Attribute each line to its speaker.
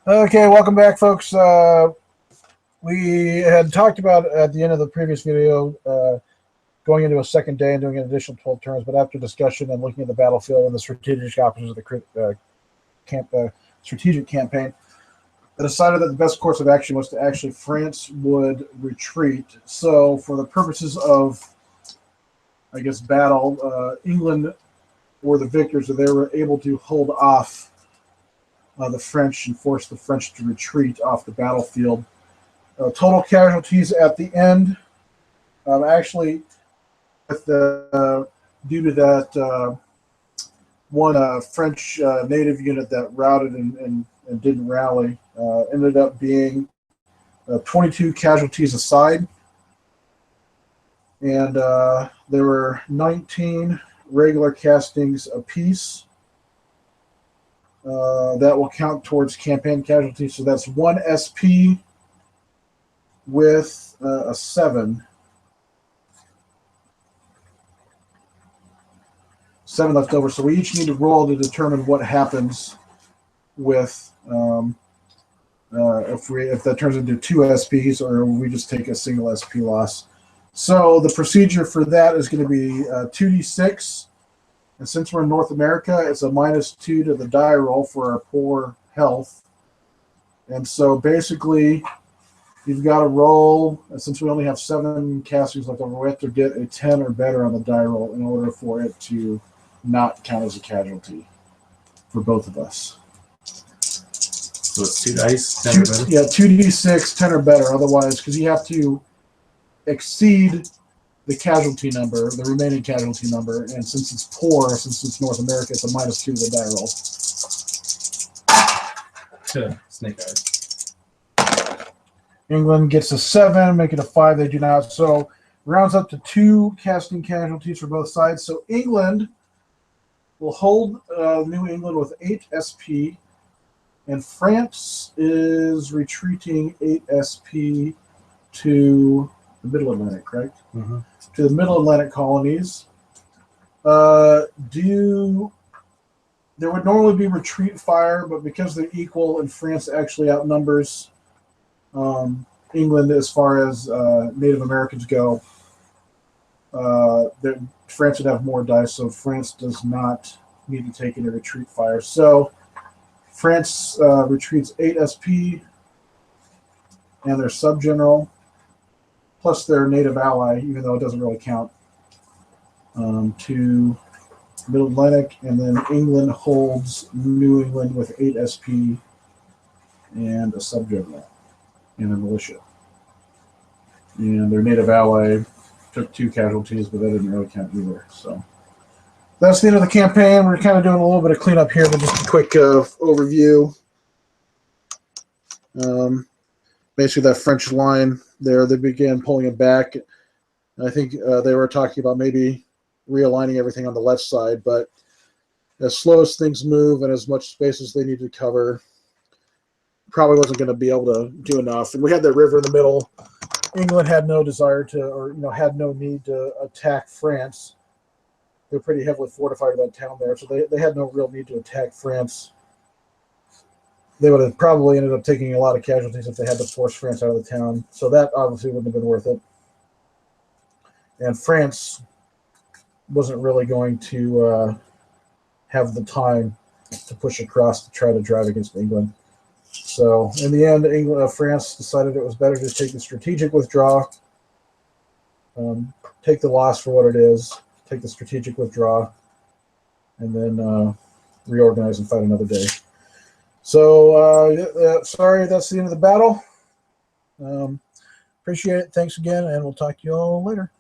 Speaker 1: Okay, welcome back, folks. We had talked about at the end of the previous video going into a second day and doing an additional 12 turns, but after discussion and looking at the battlefield and the strategic options of the strategic campaign, I decided that the best course of action was to actually France would retreat. So, for the purposes of, I guess, battle, England were the victors, so they were able to hold off the French and force the French to retreat off the battlefield. Total casualties at the end, actually, with the due to that one French native unit that routed and didn't rally, ended up being 22 casualties aside, and there were 19 regular castings apiece. That will count towards campaign casualties. So that's 1 SP with a 7. 7 left over. So we each need to roll to determine what happens with if that turns into 2 SPs or we just take a single SP loss. So the procedure for that is going to be 2d6. And since we're in North America, it's a -2 to the die roll for our poor health. And so basically, you've got to roll, since we only have 7 castings left over, we have to get a 10 or better on the die roll in order for it to not count as a casualty for both of us.
Speaker 2: So it's 2 dice, 10 or better?
Speaker 1: Yeah, 2d6, 10 or better. Otherwise, because you have to exceed the casualty number, the remaining casualty number, and since it's poor, since it's North America, it's a -2 to the die roll.
Speaker 2: To snake eyes.
Speaker 1: England gets a 7, make it a 5. They do not. So rounds up to 2 casting casualties for both sides. So England will hold New England with 8 SP, and France is retreating 8 SP to the Middle Atlantic, correct?
Speaker 2: Mm-hmm.
Speaker 1: To the Middle Atlantic colonies. There would normally be retreat fire, but because they're equal and France actually outnumbers England as far as Native Americans go, France would have more dice, so France does not need to take any retreat fire. So France retreats 8 SP and their sub-general, plus their native ally, even though it doesn't really count, to Middle Atlantic, and then England holds New England with 8 SP and a sub-general and a militia. And their native ally took 2 casualties, but that didn't really count either. So that's the end of the campaign. We're kind of doing a little bit of cleanup here, but just a quick overview. Basically, that French line there, they began pulling it back. I think they were talking about maybe realigning everything on the left side, but as slow as things move and as much space as they need to cover, probably wasn't going to be able to do enough. And we had that river in the middle. England had no desire to, or had no need to attack France. They're pretty heavily fortified that town there, so they had no real need to attack France. They would have probably ended up taking a lot of casualties if they had to force France out of the town. So that obviously wouldn't have been worth it. And France wasn't really going to have the time to push across to try to drive against England. So in the end, France decided it was better to take the strategic withdrawal, take the loss for what it is, take the strategic withdrawal, and then reorganize and fight another day. So, sorry, that's the end of the battle. Appreciate it. Thanks again, and we'll talk to you all later.